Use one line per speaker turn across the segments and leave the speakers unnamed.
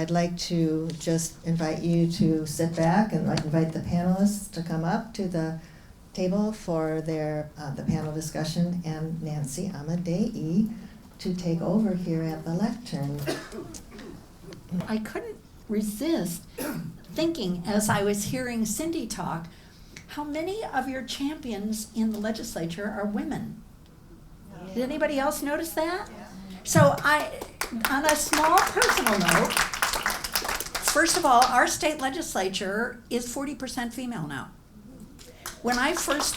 I'd like to just invite you to sit back and invite the panelists to come up to the table for their the panel discussion, and Nancy Amadei to take over here at the lectern.
I couldn't resist thinking as I was hearing Cindy talk, how many of your champions in the legislature are women? Did anybody else notice that? So on a small personal note, first of all, our state legislature is 40% female now. When I first,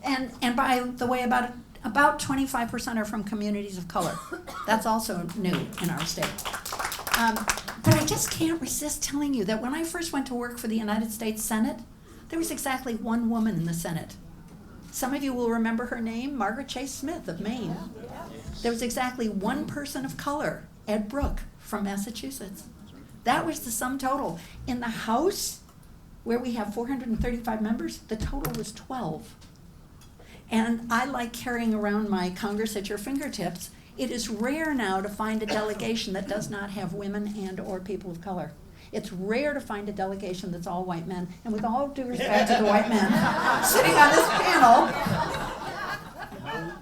and by the way, about 25% are from communities of color. That's also new in our state. But I just can't resist telling you that when I first went to work for the United States Senate, there was exactly one woman in the Senate. Some of you will remember her name, Margaret Chase Smith of Maine. There was exactly one person of color, Ed Brooke from Massachusetts. That was the sum total. In the House, where we have 435 members, the total was 12. And I like carrying around my Congress at your fingertips. It is rare now to find a delegation that does not have women and or people of color. It's rare to find a delegation that's all white men. And with all due respect to the white men sitting on this panel.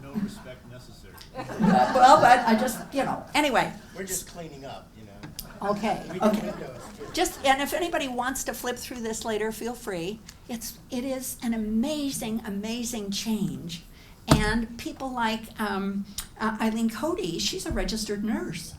No respect necessary.
Well, but I just, anyway.
We're just cleaning up,
Okay. Just, and if anybody wants to flip through this later, feel free. It is an amazing, amazing change. And people like Eileen Cody, she's a registered nurse.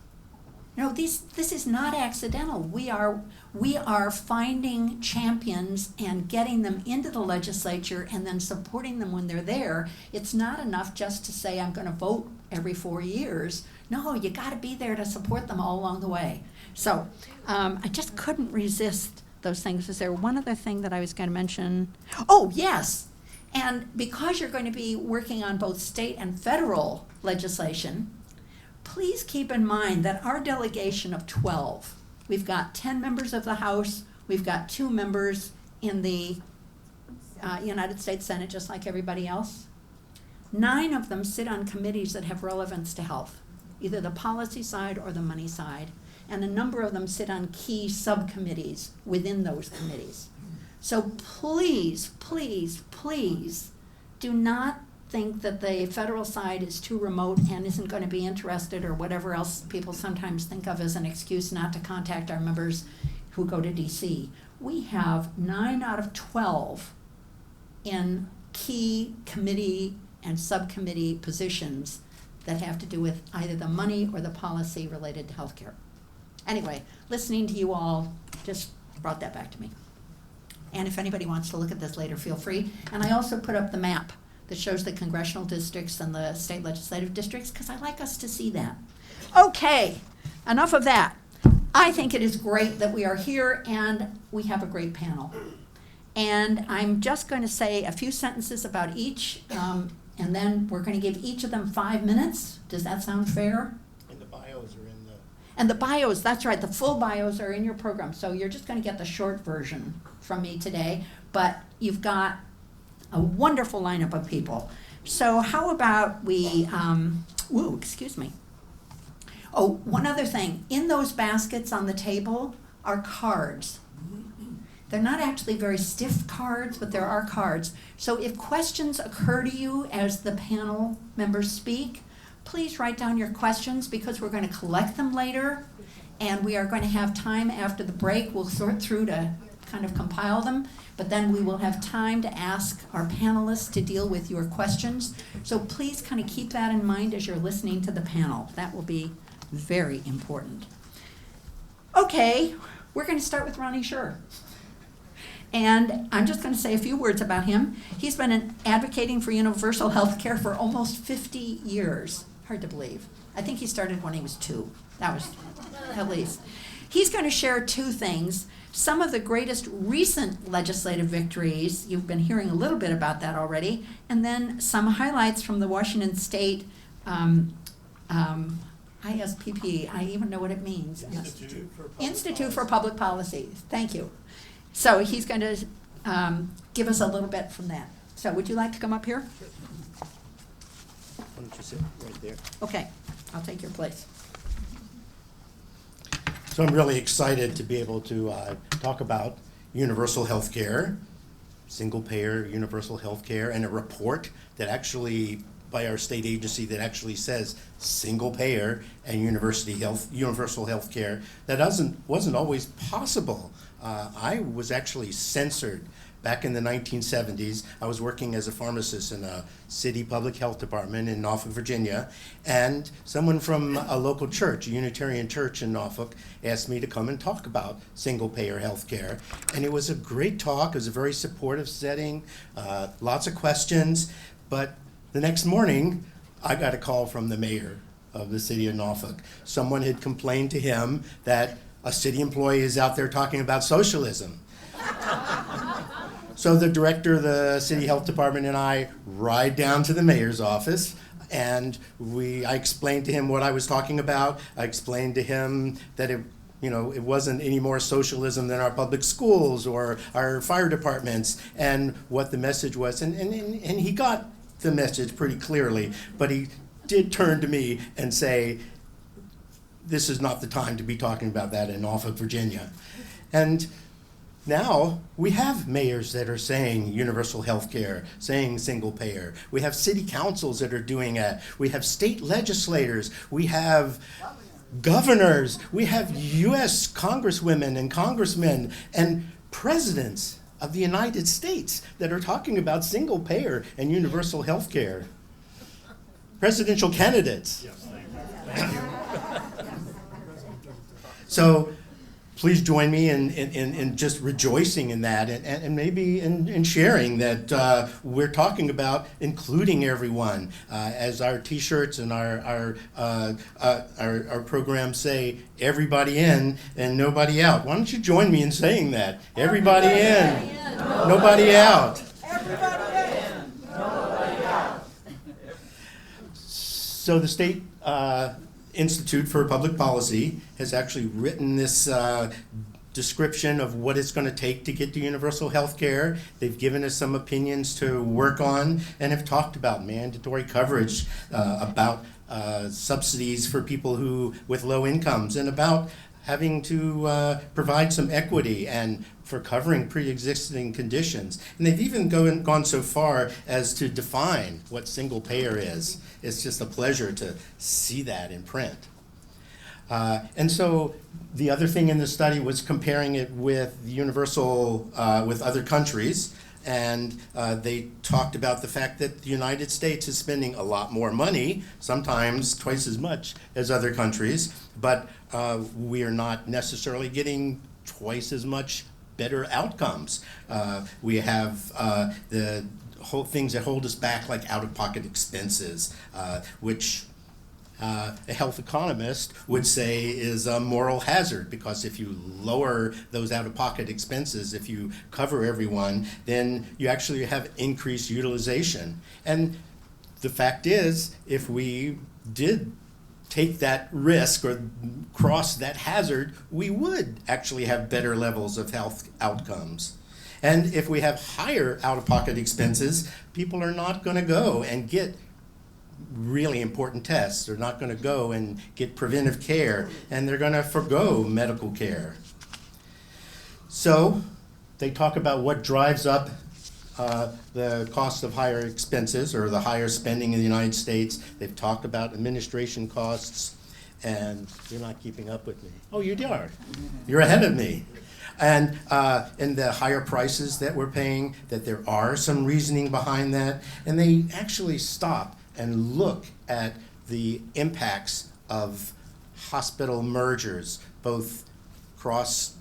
This is not accidental. We are finding champions and getting them into the legislature and then supporting them when they're there. It's not enough just to say, I'm going to vote every 4 years. No, you got to be there to support them all along the way. So I just couldn't resist those things. Is there one other thing that I was going to mention? Oh, yes. And because you're going to be working on both state and federal legislation, please keep in mind that our delegation of 12, we've got 10 members of the House, we've got 2 members in the United States Senate, just like everybody else. 9 of them sit on committees that have relevance to health, either the policy side or the money side, and a number of them sit on key subcommittees within those committees. So please, please, please do not think that the federal side is too remote and isn't going to be interested or whatever else people sometimes think of as an excuse not to contact our members who go to DC. We have 9 out of 12 in key committee and subcommittee positions that have to do with either the money or the policy related to healthcare. Anyway, listening to you all just brought that back to me. And if anybody wants to look at this later, feel free. And I also put up the map that shows the congressional districts and the state legislative districts, because I like us to see that. Okay, enough of that. I think it is great that we are here and we have a great panel. And I'm just going to say a few sentences about each, and then we're going to give each of them 5 minutes. Does that sound fair?
And the bios are in the...
And the bios, that's right, the full bios are in your program. So you're just going to get the short version from me today, but you've got a wonderful lineup of people. So how about we, excuse me. Oh, one other thing. In those baskets on the table are cards. They're not actually very stiff cards, but there are cards. So if questions occur to you as the panel members speak, please write down your questions because we're going to collect them later. And we are going to have time after the break. We'll sort through to kind of compile them. But then we will have time to ask our panelists to deal with your questions. So please kind of keep that in mind as you're listening to the panel. That will be very important. Okay, we're going to start with Ronnie Shure. And I'm just going to say a few words about him. He's been advocating for universal health care for almost 50 years. Hard to believe. I think he started when he was 2. That was at least. He's going to share 2 things. Some of the greatest recent legislative victories, you've been hearing a little bit about that already, and then some highlights from the Washington State ISPP. I even know what it means. Institute for Public Policy. Thank you. So he's going to give us a little bit from that. So would you like to come up here?
Why don't you sit right there?
Okay, I'll take your place.
So I'm really excited to be able to talk about universal health care, single-payer universal health care, and a report that actually, by our state agency, that actually says single-payer and universal health care. That wasn't always possible. I was actually censored back in the 1970s. I was working as a pharmacist in a city public health department in Norfolk, Virginia, and someone from a local church, a Unitarian church in Norfolk, asked me to come and talk about single-payer health care. And it was a great talk. It was a very supportive setting, lots of questions. But the next morning, I got a call from the mayor of the city of Norfolk. Someone had complained to him that a city employee is out there talking about socialism. So the director of the city health department and I ride down to the mayor's office, and I explained to him what I was talking about. I explained to him that it wasn't any more socialism than our public schools or our fire departments, and what the message was. And he got the message pretty clearly, but he did turn to me and say, this is not the time to be talking about that in Norfolk, Virginia. And now we have mayors that are saying universal health care, saying single payer. We have city councils that are doing it. We have state legislators. We have governors. We have U.S. congresswomen and congressmen and presidents of the United States that are talking about single payer and universal health care. Presidential candidates.
Yes, thank you.
So please join me in just rejoicing in that, and maybe in sharing that we're talking about including everyone. As our T-shirts and our programs say, everybody in and nobody out. Why don't you join me in saying that? Everybody in, nobody out.
Everybody in, nobody out.
So the state Institute for Public Policy has actually written this description of what it's going to take to get to universal health care. They've given us some opinions to work on and have talked about mandatory coverage, about subsidies for people with low incomes, and about having to provide some equity and for covering pre-existing conditions. And they've even gone so far as to define what single payer is. It's just a pleasure to see that in print. And so the other thing in the study was comparing it with universal, with other countries. And they talked about the fact that the United States is spending a lot more money, sometimes twice as much as other countries, but we are not necessarily getting twice as much better outcomes. We have the whole things that hold us back, like out-of-pocket expenses, which a health economist would say is a moral hazard, because if you lower those out-of-pocket expenses, if you cover everyone, then you actually have increased utilization. And the fact is, if we did take that risk or cross that hazard, we would actually have better levels of health outcomes. And if we have higher out-of-pocket expenses, people are not going to go and get really important tests. They're not going to go and get preventive care, and they're going to forgo medical care. So they talk about what drives up the cost of higher expenses or the higher spending in the United States. They've talked about administration costs, and you're not keeping up with me. Oh, you are. You're ahead of me. And the higher prices that we're paying, that there are some reasoning behind that. And they actually stop and look at the impacts of hospital mergers, both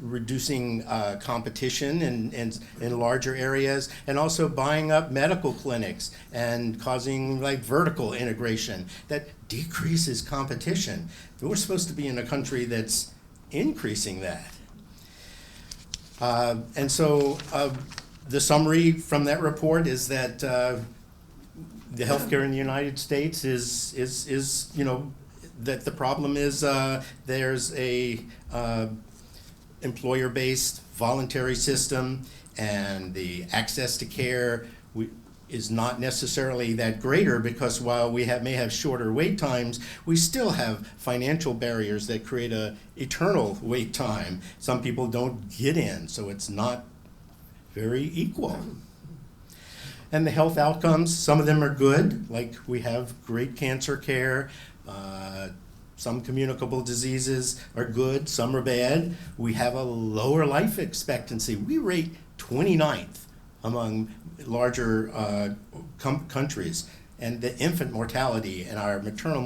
reducing competition in larger areas, and also buying up medical clinics and causing like vertical integration that decreases competition. We're supposed to be in a country that's increasing that. And so the summary from that report is that the healthcare in the United States is that the problem is there's a employer-based voluntary system, and the access to care is not necessarily that greater, because while we may have shorter wait times, we still have financial barriers that create a eternal wait time. Some people don't get in, so it's not very equal. And the health outcomes, some of them are good, like we have great cancer care. Some communicable diseases are good, some are bad. We have a lower life expectancy. We rate 29th among larger countries. And the infant mortality and our maternal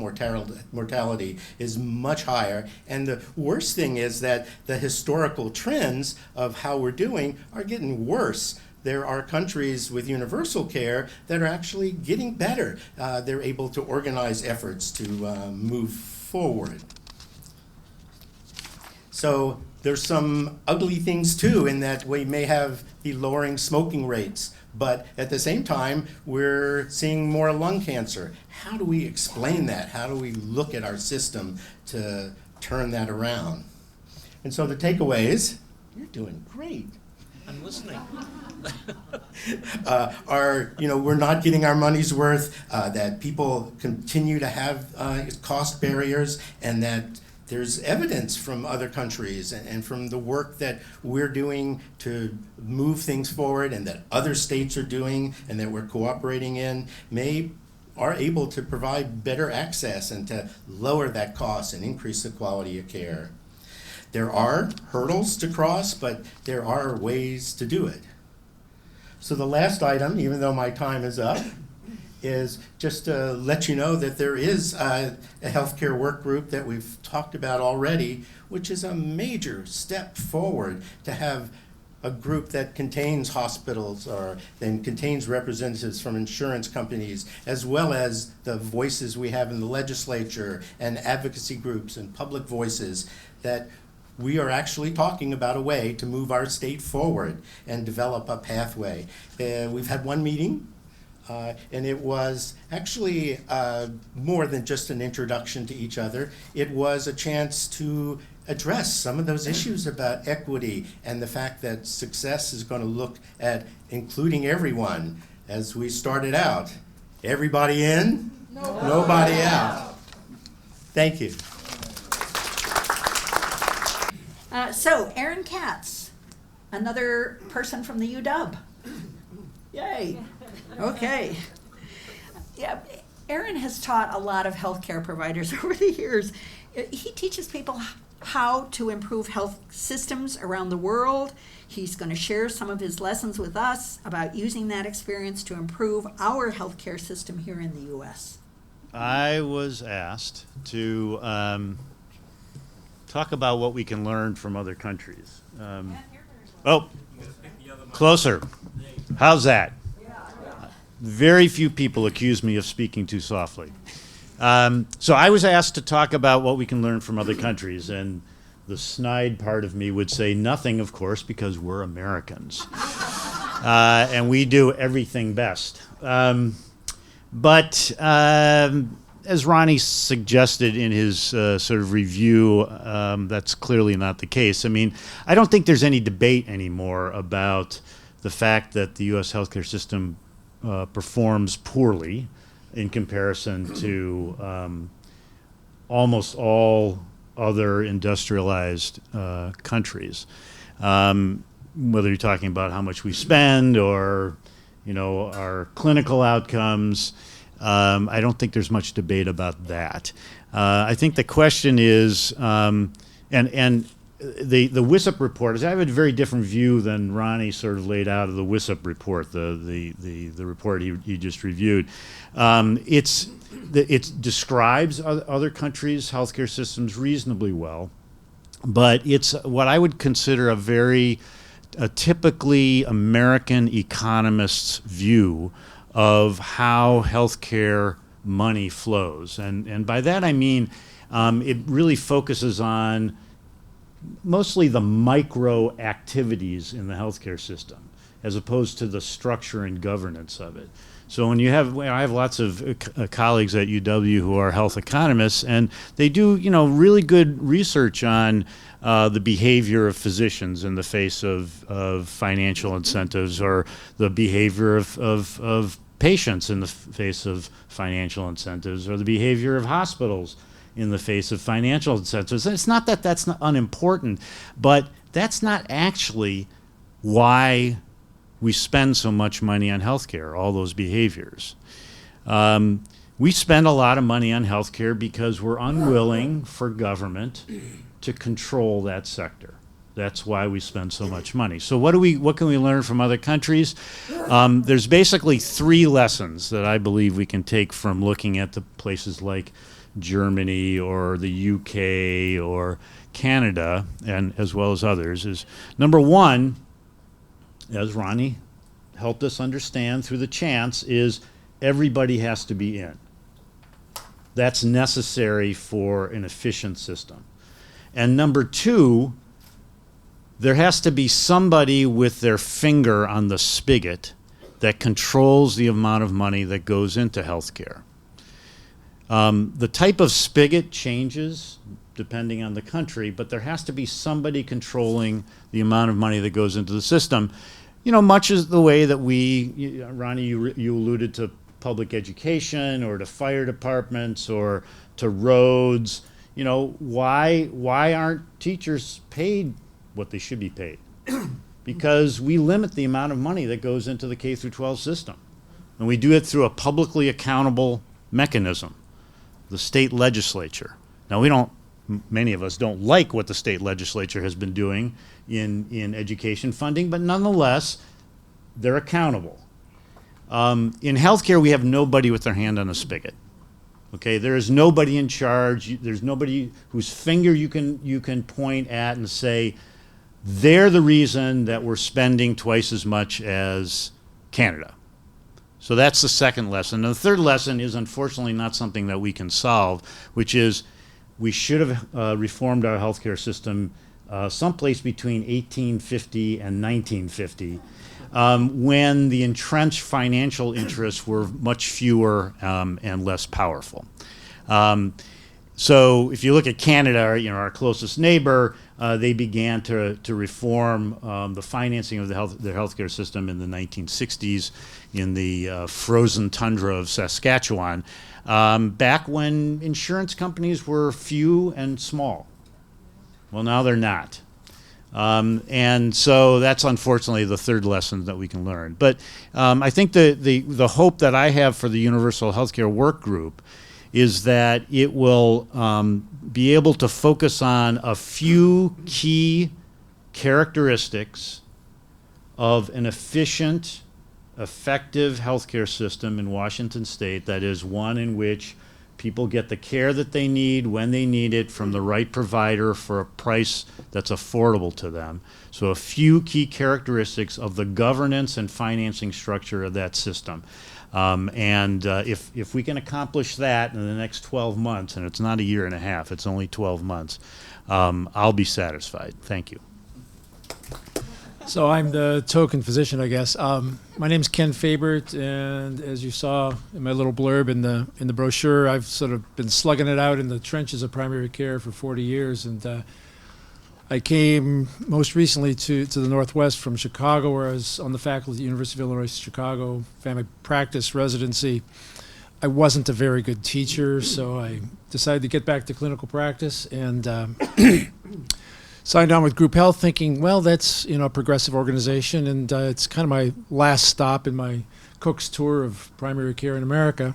mortality is much higher. And the worst thing is that the historical trends of how we're doing are getting worse. There are countries with universal care that are actually getting better. They're able to organize efforts to move forward. So there's some ugly things too, in that we may have the lowering smoking rates, but at the same time, we're seeing more lung cancer. How do we explain that? How do we look at our system to turn that around? And so the takeaways, you're doing great.
I'm listening.
Are, we're not getting our money's worth, that people continue to have cost barriers, and that there's evidence from other countries and from the work that we're doing to move things forward, and that other states are doing and that we're cooperating in, are able to provide better access and to lower that cost and increase the quality of care. There are hurdles to cross, but there are ways to do it. So the last item, even though my time is up, is just to let you know that there is a healthcare work group that we've talked about already, which is a major step forward to have a group that contains hospitals or then contains representatives from insurance companies, as well as the voices we have in the legislature and advocacy groups and public voices, that we are actually talking about a way to move our state forward and develop a pathway. We've had one meeting, and it was actually more than just an introduction to each other. It was a chance to address some of those issues about equity and the fact that success is going to look at including everyone. As we started out, everybody in, nobody out. Thank you.
So, Aaron Katz, another person from the UW. Yay. Okay. Yeah, Aaron has taught a lot of healthcare providers over the years. He teaches people how to improve health systems around the world. He's going to share some of his lessons with us about using that experience to improve our healthcare system here in the U.S.
I was asked to talk about what we can learn from other countries. Closer. How's that? Very few people accuse me of speaking too softly. So I was asked to talk about what we can learn from other countries, and the snide part of me would say nothing, of course, because we're Americans. And we do everything best. But as Ronnie suggested in his sort of review, that's clearly not the case. I mean, I don't think there's any debate anymore about the fact that the U.S. healthcare system performs poorly in comparison to almost all other industrialized countries. Whether you're talking about how much we spend or, our clinical outcomes, I don't think there's much debate about that. I think the question is, and the WISUP report, I have a very different view than Ronnie sort of laid out of the WISUP report, the report he just reviewed. It describes other countries' healthcare systems reasonably well, but it's what I would consider a typically American economist's view of how healthcare money flows. And by that I mean it really focuses on mostly the micro activities in the healthcare system as opposed to the structure and governance of it. So I have lots of colleagues at UW who are health economists, and they do really good research on the behavior of physicians in the face of financial incentives, or the behavior of patients in the face of financial incentives, or the behavior of hospitals in the face of financial incentives. It's not that that's not unimportant, but that's not actually why we spend so much money on healthcare, all those behaviors. We spend a lot of money on healthcare because we're unwilling for government to control that sector. That's why we spend so much money. So what can we learn from other countries? There's basically 3 lessons that I believe we can take from looking at the places like Germany or the UK or Canada, and as well as others. Is number 1, as Ronnie helped us understand through the chants, is everybody has to be in. That's necessary for an efficient system. And number 2, there has to be somebody with their finger on the spigot that controls the amount of money that goes into healthcare. The type of spigot changes depending on the country, but there has to be somebody controlling the amount of money that goes into the system. You know, much as the way that Ronnie, you alluded to public education or to fire departments or to roads. You know, why aren't teachers paid what they should be paid? Because we limit the amount of money that goes into the K through 12 system. And we do it through a publicly accountable mechanism, the state legislature. Now, many of us don't like what the state legislature has been doing in education funding, but nonetheless, they're accountable. In healthcare, we have nobody with their hand on a spigot. Okay, there is nobody in charge. There's nobody whose finger you can point at and say, they're the reason that we're spending twice as much as Canada. So that's the second lesson. And the third lesson is unfortunately not something that we can solve, which is we should have reformed our healthcare system someplace between 1850 and 1950, when the entrenched financial interests were much fewer and less powerful. So if you look at Canada, you know, our closest neighbor, they began to reform the financing of their healthcare system in the 1960s in the frozen tundra of Saskatchewan, back when insurance companies were few and small. Well, now they're not. And so that's unfortunately the third lesson that we can learn. But I think the hope that I have for the Universal Healthcare Work Group is that it will be able to focus on a few key characteristics of an efficient, effective healthcare system in Washington State, that is one in which people get the care that they need when they need it from the right provider for a price that's affordable to them. So a few key characteristics of the governance and financing structure of that system. If we can accomplish that in the next 12 months, and it's not a year and a half, it's only 12 months, I'll be satisfied. Thank you.
So I'm the token physician, I guess. My name's Ken Fabert, and as you saw in my little blurb in the brochure, I've sort of been slugging it out in the trenches of primary care for 40 years, and I came most recently to the Northwest from Chicago, where I was on the faculty at the University of Illinois Chicago family practice residency. I wasn't a very good teacher, so I decided to get back to clinical practice and signed on with Group Health, thinking, well, that's a progressive organization, and it's kind of my last stop in my Cook's tour of primary care in America.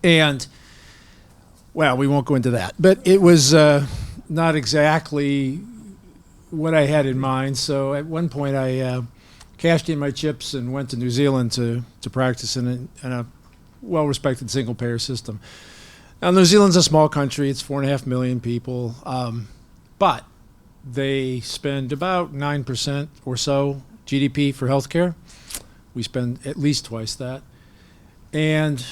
And well, we won't go into that, but it was not exactly what I had in mind. So at one point, I cashed in my chips and went to New Zealand to practice in a well-respected single-payer system. Now, New Zealand's a small country; it's 4.5 million people, but they spend about 9% or so GDP for healthcare. We spend at least twice that. And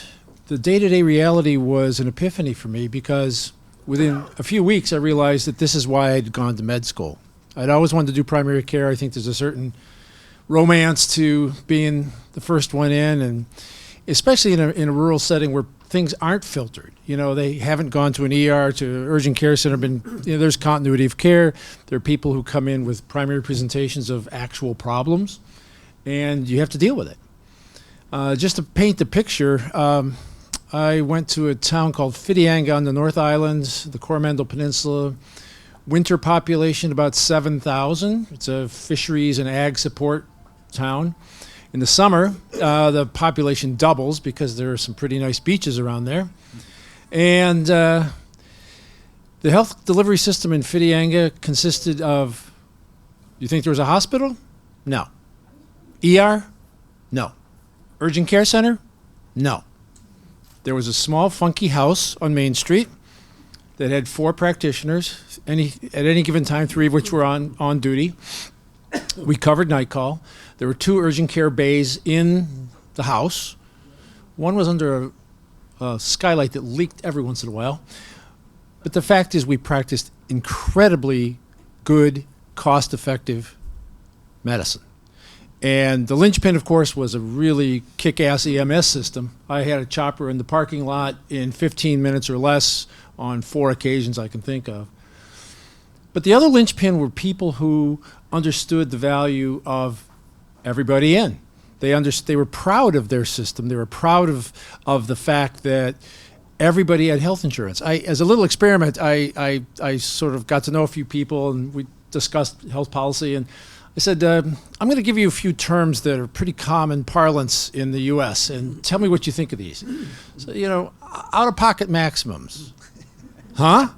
the day-to-day reality was an epiphany for me, because within a few weeks I realized that this is why I'd gone to med school. I'd always wanted to do primary care. I think there's a certain romance to being the first one in, and especially in a rural setting where things aren't filtered. They haven't gone to an ER, to urgent care center, there's continuity of care. There are people who come in with primary presentations of actual problems, and you have to deal with it. Just to paint the picture, I went to a town called Whitianga on the North Island, the Coromandel Peninsula. Winter population about 7,000. It's a fisheries and ag support town. In the summer, the population doubles because there are some pretty nice beaches around there. And the health delivery system in Whitianga consisted of, you think there was a hospital? No. ER? No. Urgent care center? No. There was a small funky house on Main Street that had 4 practitioners, at any given time, 3 of which were on duty. We covered night call. There were 2 urgent care bays in the house. One was under a skylight that leaked every once in a while. But the fact is we practiced incredibly good, cost-effective medicine. And the linchpin, of course, was a really kick-ass EMS system. I had a chopper in the parking lot in 15 minutes or less on 4 occasions I can think of. But the other linchpin were people who understood the value of everybody in. They were proud of their system. They were proud of the fact that everybody had health insurance. As a little experiment, I sort of got to know a few people, and we discussed health policy, and I said, I'm going to give you a few terms that are pretty common parlance in the U.S., and tell me what you think of these. So, out-of-pocket maximums. Huh?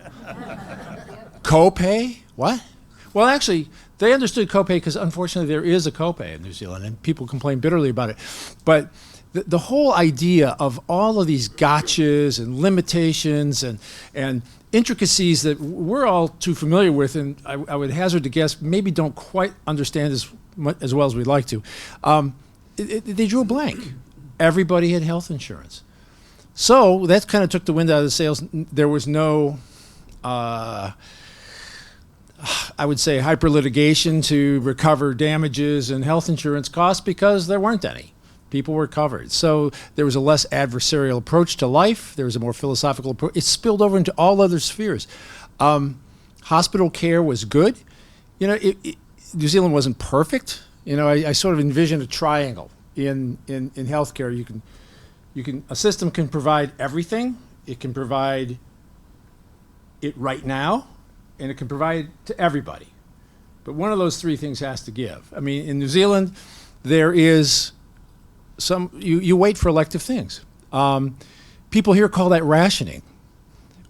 Copay? What? Well, actually, they understood copay because, unfortunately, there is a copay in New Zealand, and people complain bitterly about it. But the whole idea of all of these gotchas and limitations and intricacies that we're all too familiar with, and I would hazard to guess maybe don't quite understand as well as we'd like to, they drew a blank. Everybody had health insurance. So that kind of took the wind out of the sails. There was no, I would say, hyper-litigation to recover damages and health insurance costs because there weren't any. People were covered. So there was a less adversarial approach to life. There was a more philosophical approach. It spilled over into all other spheres. Hospital care was good. New Zealand wasn't perfect. I sort of envision a triangle in healthcare. A system can provide everything. It can provide it right now, and it can provide to everybody. But one of those 3 things has to give. I mean, in New Zealand, there is you wait for elective things. People here call that rationing,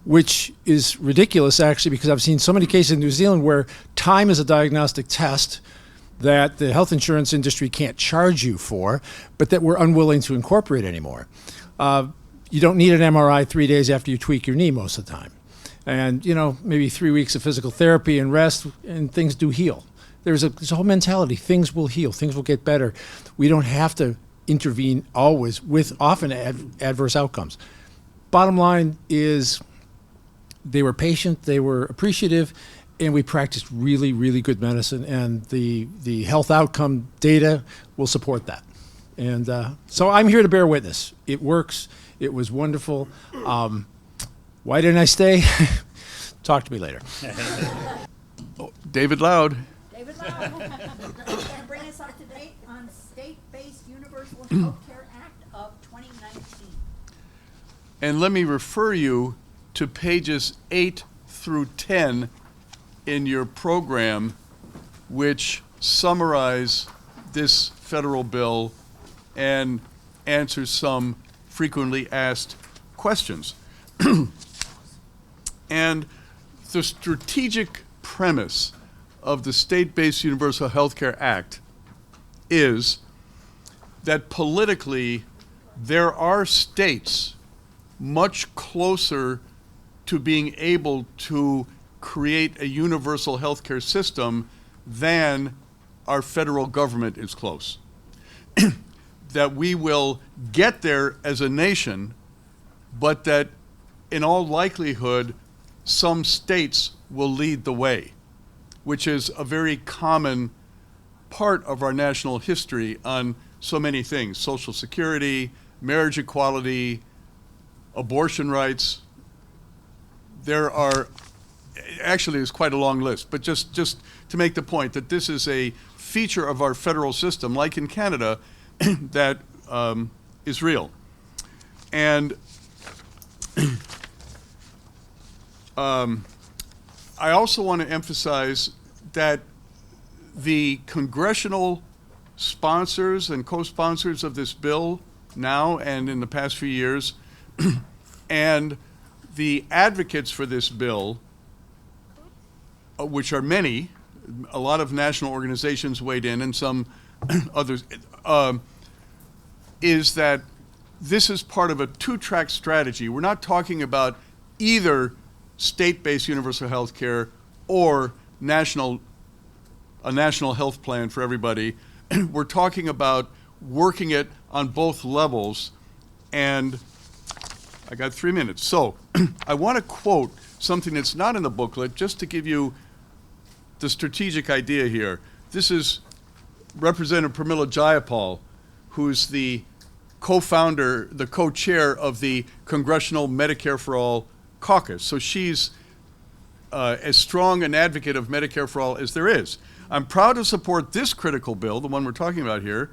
which is ridiculous, actually, because I've seen so many cases in New Zealand where time is a diagnostic test that the health insurance industry can't charge you for, but that we're unwilling to incorporate anymore. You don't need an MRI 3 days after you tweak your knee most of the time. And, maybe 3 weeks of physical therapy and rest, and things do heal. There's a whole mentality. Things will heal. Things will get better. We don't have to intervene always with often adverse outcomes. Bottom line is they were patient, they were appreciative, and we practiced really, really good medicine, and the health outcome data will support that. And so I'm here to bear witness. It works. It was wonderful. Why didn't I stay? Talk to me later.
David Loud.
David Lau, going to bring us up to date on State-Based Universal Healthcare Act of 2019.
And let me refer you to pages 8 through 10 in your program, which summarize this federal bill and answer some frequently asked questions. And the strategic premise of the State-Based Universal Healthcare Act is that politically there are states much closer to being able to create a universal healthcare system than our federal government is close. That we will get there as a nation, but that in all likelihood, some states will lead the way, which is a very common part of our national history on so many things: Social Security, marriage equality, abortion rights. There are, actually it's quite a long list, but just to make the point that this is a feature of our federal system, like in Canada, that is real. And I also want to emphasize that the congressional sponsors and co-sponsors of this bill now and in the past few years, and the advocates for this bill, which are many, a lot of national organizations weighed in and some others, is that this is part of a two-track strategy. We're not talking about either state-based universal health care or a national health plan for everybody. We're talking about working it on both levels, and I got 3 minutes. So I want to quote something that's not in the booklet just to give you the strategic idea here. This is Representative Pramila Jayapal, who's the co-founder, the co-chair of the Congressional Medicare for All caucus. So she's as strong an advocate of Medicare for All as there is. I'm proud to support this critical bill, the one we're talking about here,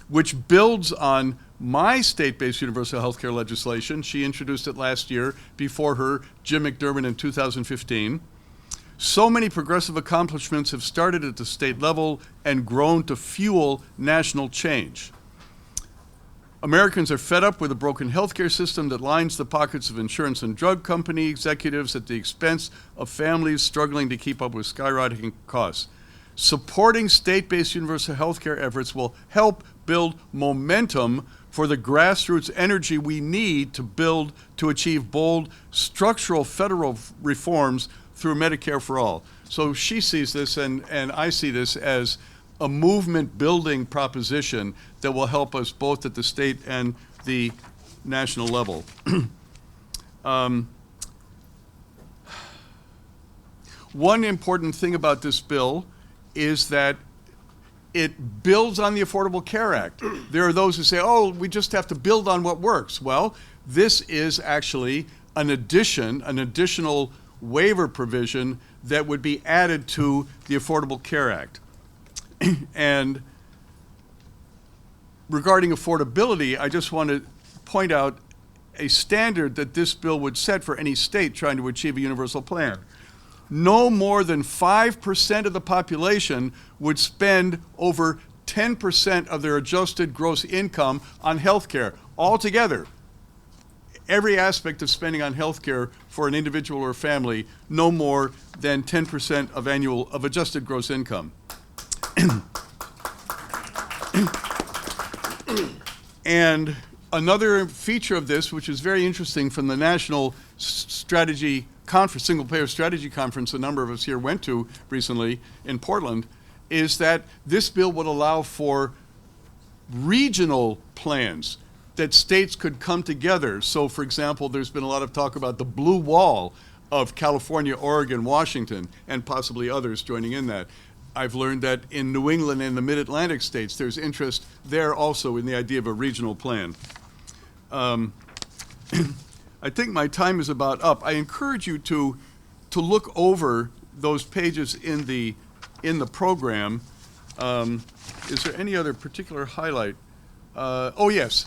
which builds on my state-based universal health care legislation. She introduced it last year, before her, Jim McDermott in 2015. So many progressive accomplishments have started at the state level and grown to fuel national change. Americans are fed up with a broken healthcare system that lines the pockets of insurance and drug company executives at the expense of families struggling to keep up with skyrocketing costs. Supporting state-based universal healthcare efforts will help build momentum for the grassroots energy we need to achieve bold structural federal reforms through Medicare for All. So she sees this, and I see this as a movement-building proposition that will help us both at the state and the national level. One important thing about this bill is that it builds on the Affordable Care Act. There are those who say, oh, we just have to build on what works. Well, this is actually an additional waiver provision that would be added to the Affordable Care Act. And regarding affordability, I just want to point out a standard that this bill would set for any state trying to achieve a universal plan. No more than 5% of the population would spend over 10% of their adjusted gross income on health care altogether. Every aspect of spending on health care for an individual or family, no more than 10% of adjusted gross income. And another feature of this, which is very interesting from the National Strategy Conference, Single Payer Strategy Conference, a number of us here went to recently in Portland, is that this bill would allow for regional plans that states could come together. So, for example, there's been a lot of talk about the blue wall of California, Oregon, Washington, and possibly others joining in that. I've learned that in New England and the Mid-Atlantic states, there's interest there also in the idea of a regional plan. I think my time is about up. I encourage you to look over those pages in the program. Is there any other particular highlight? Oh yes,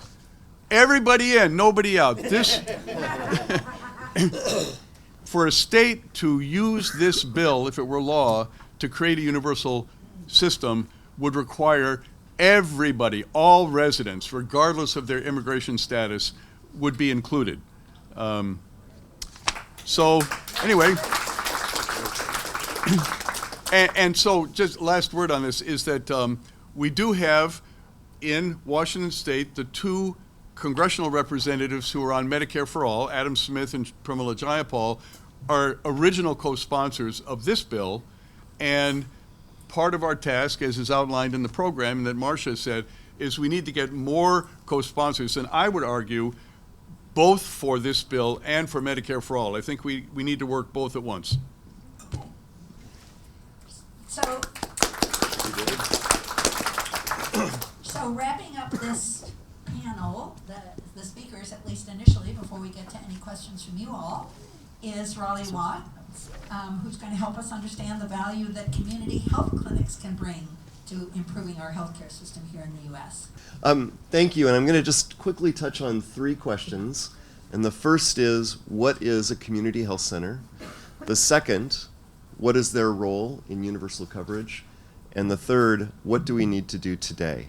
everybody in, nobody out. This for a state to use this bill, if it were law, to create a universal system would require everybody, all residents, regardless of their immigration status, would be included. So anyway, and so just last word on this is that we do have in Washington State the two congressional representatives who are on Medicare for All, Adam Smith and Pramila Jayapal, are original co-sponsors of this bill. And part of our task, as is outlined in the program and that Marcia said, is we need to get more co-sponsors. And I would argue both for this bill and for Medicare for All. I think we need to work both at once.
So wrapping up this panel, the speakers, at least initially, before we get to any questions from you all, is Raleigh Watt, who's going to help us understand the value that community health clinics can bring to to improving our healthcare system here in the U.S.?
Thank you, and I'm going to just quickly touch on 3 questions. And the first is, what is a community health center? The second, what is their role in universal coverage? And the third, what do we need to do today?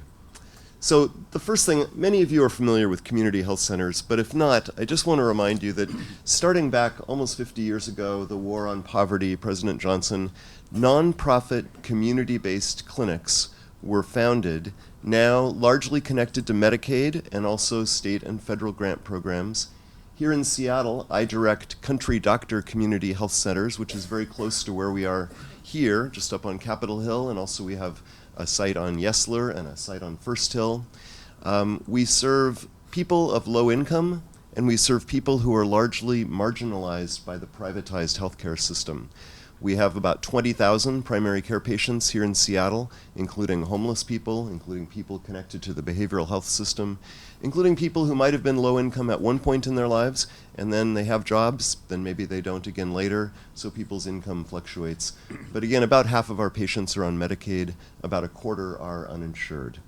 So the first thing, many of you are familiar with community health centers, but if not, I just want to remind you that starting back almost 50 years ago, the war on poverty, President Johnson, nonprofit community-based clinics were founded, now largely connected to Medicaid and also state and federal grant programs. Here in Seattle, I direct Country Doctor Community Health Centers, which is very close to where we are here, just up on Capitol Hill, and also we have a site on Yesler and a site on First Hill. We serve people of low income, and we serve people who are largely marginalized by the privatized healthcare system. We have about 20,000 primary care patients here in Seattle, including homeless people, including people connected to the behavioral health system, including people who might have been low income at one point in their lives, and then they have jobs, then maybe they don't again later, so people's income fluctuates. But again, about half of our patients are on Medicaid, about a quarter are uninsured.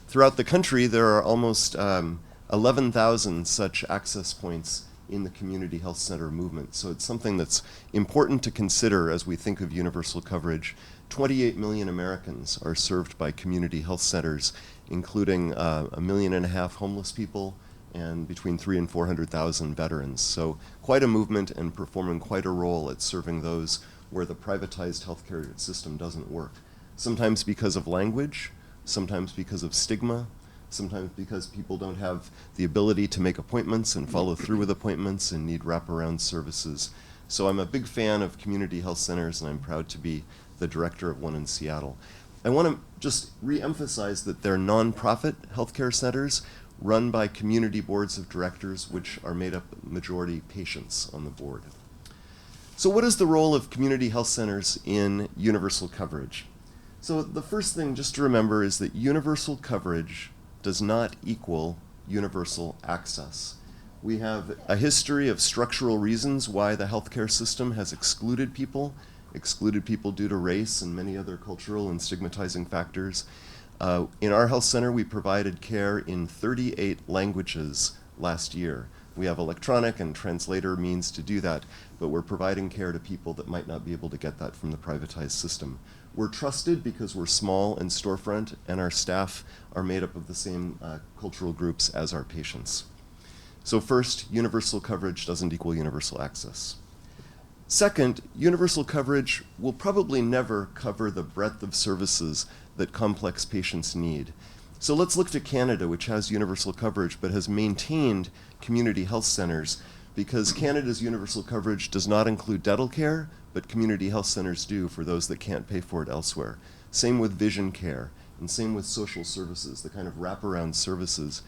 Throughout the country, there are almost 11,000 such access points in the community health center movement. So it's something that's important to consider as we think of universal coverage. 28 million Americans are served by community health centers, including 1.5 million homeless people and between 300,000 and 400,000 veterans. So quite a movement and performing quite a role at serving those where the privatized healthcare system doesn't work. Sometimes because of language, sometimes because of stigma, sometimes because people don't have the ability to make appointments and follow through with appointments and need wraparound services. So I'm a big fan of community health centers, and I'm proud to be the director of one in Seattle. I want to just re-emphasize that they're nonprofit healthcare centers run by community boards of directors, which are made up majority patients on the board. So what is the role of community health centers in universal coverage? So the first thing just to remember is that universal coverage does not equal universal access. We have a history of structural reasons why the healthcare system has excluded people due to race and many other cultural and stigmatizing factors. In our health center, we provided care in 38 languages last year. We have electronic and translator means to do that, but we're providing care to people that might not be able to get that from the privatized system. We're trusted because we're small and storefront, and our staff are made up of the same cultural groups as our patients. So first, universal coverage doesn't equal universal access. Second, universal coverage will probably never cover the breadth of services that complex patients need. So let's look to Canada, which has universal coverage but has maintained community health centers, because Canada's universal coverage does not include dental care, but community health centers do for those that can't pay for it elsewhere. Same with vision care, and same with social services, the kind of wraparound services.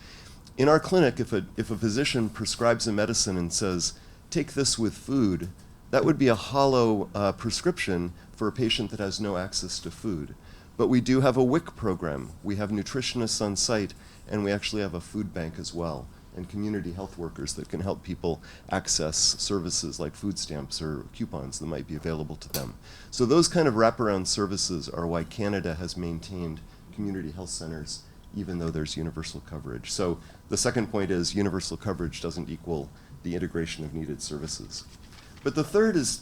In our clinic, if a physician prescribes a medicine and says, take this with food, that would be a hollow prescription for a patient that has no access to food. But we do have a WIC program. We have nutritionists on site, and we actually have a food bank as well, and community health workers that can help people access services like food stamps or coupons that might be available to them. So those kind of wraparound services are why Canada has maintained community health centers even though there's universal coverage. So the second point is universal coverage doesn't equal the integration of needed services. But the third is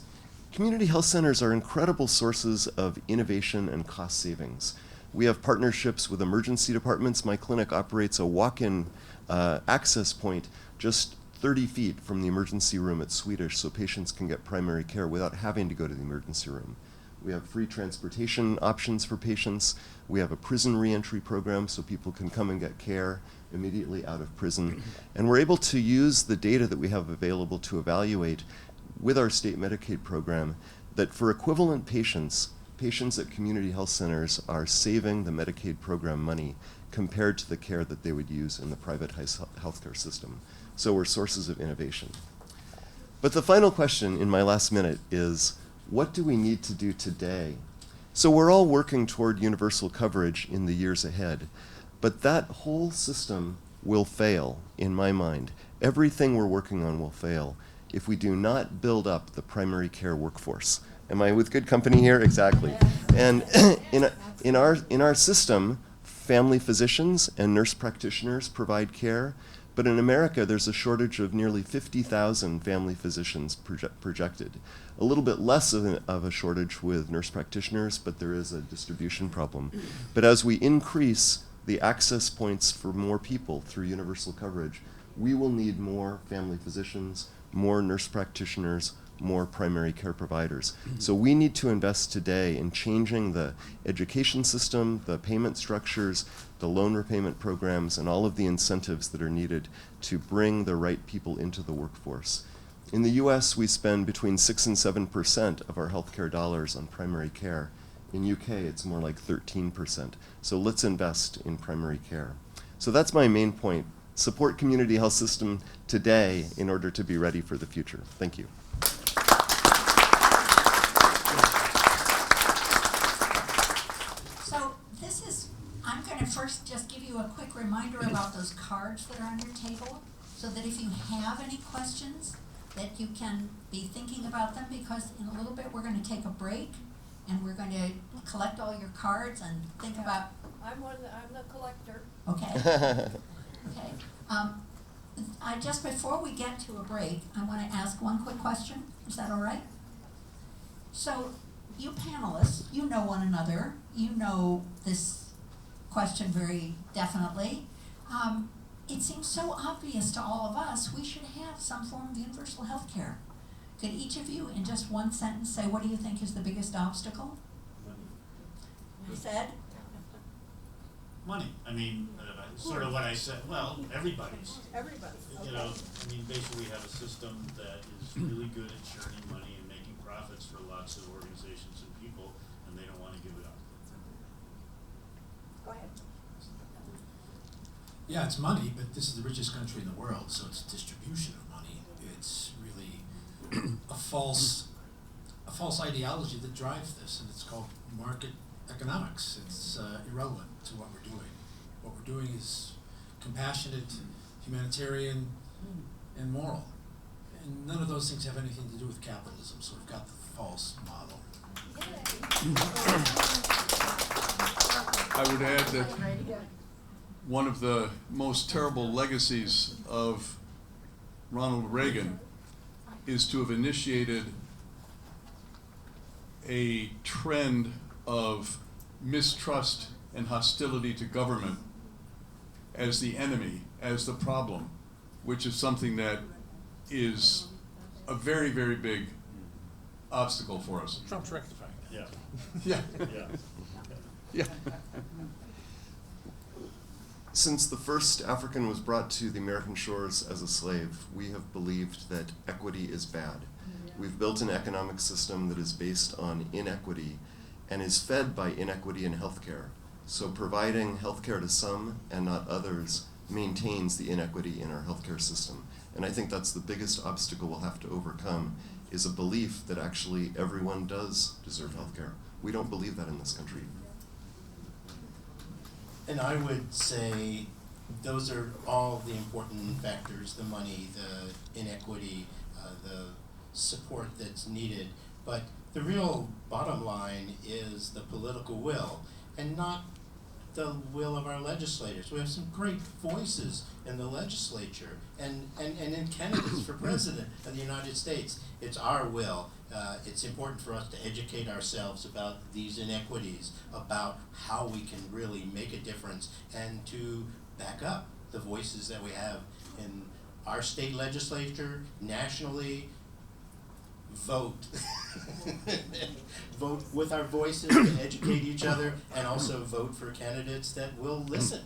community health centers are incredible sources of innovation and cost savings. We have partnerships with emergency departments. My clinic operates a walk-in access point just 30 feet from the emergency room at Swedish, so patients can get primary care without having to go to the emergency room. We have free transportation options for patients. We have a prison reentry program so people can come and get care immediately out of prison. And we're able to use the data that we have available to evaluate with our state Medicaid program that for equivalent patients, patients at community health centers are saving the Medicaid program money compared to the care that they would use in the private healthcare system. So we're sources of innovation. But the final question in my last minute is, what do we need to do today? So we're all working toward universal coverage in the years ahead, but that whole system will fail, in my mind. Everything we're working on will fail if we do not build up the primary care workforce. Am I with good company here? Exactly. And in our system, family physicians and nurse practitioners provide care. But in America, there's a shortage of nearly 50,000 family physicians projected. A little bit less of a shortage with nurse practitioners, but there is a distribution problem. But as we increase the access points for more people through universal coverage, we will need more family physicians, more nurse practitioners, more primary care providers. So we need to invest today in changing the education system, the payment structures, the loan repayment programs, and all of the incentives that are needed to bring the right people into the workforce. In the US, we spend between 6 and 7% of our healthcare dollars on primary care. In UK, it's more like 13%. So let's invest in primary care. So that's my main point. Support community health system today in order to be ready for the future. Thank you.
So this is, I'm going to first just give you a quick reminder about those cards that are on your table, so that if you have any questions, that you can be thinking about them, because in a little bit we're going to take a break and we're going to collect all your cards and think about.
I'm the collector.
Okay. Okay. Just before we get to a break, I want to ask one quick question. Is that all right? So, you panelists, you know one another. You know this question very definitely. It seems so obvious to all of us we should have some form of universal health care. Could each of you, in just one sentence, say what do you think is the biggest obstacle? You said?
Money. I mean, sort of what I said. Well, everybody's.
Everybody.
You know, I mean, basically, we have a system that is really good at churning money and making profits for lots of organizations and people, and they don't want to give it up.
Go ahead.
Yeah, it's money, but this is the richest country in the world, so it's distribution of money. It's really a false ideology that drives this, and it's called market economics. It's irrelevant to what we're doing. What we're doing is compassionate, humanitarian, and moral. And none of those things have anything to do with capitalism, so we've got the false model.
I would add that one of the most terrible legacies of Ronald Reagan is to have initiated a trend of mistrust and hostility to government as the enemy, as the problem, which is something that is a very, very big obstacle for us.
Trump's rectifying that.
Yeah.
Yeah.
Yeah.
Yeah.
Since the first African was brought to the American shores as a slave, we have believed that equity is bad. We've built an economic system that is based on inequity and is fed by inequity in healthcare. So providing healthcare to some and not others maintains the inequity in our healthcare system. And I think that's the biggest obstacle we'll have to overcome, is a belief that actually everyone does deserve healthcare. We don't believe that in this country.
And I would say those are all the important factors: the money, the inequity, the support that's needed. But the real bottom line is the political will, and not the will of our legislators. We have some great voices in the legislature and in candidates for president of the United States. It's our will. It's important for us to educate ourselves about these inequities, about how we can really make a difference, and to back up the voices that we have in our state legislature, nationally. Vote. Vote with our voices to educate each other, and also vote for candidates that will listen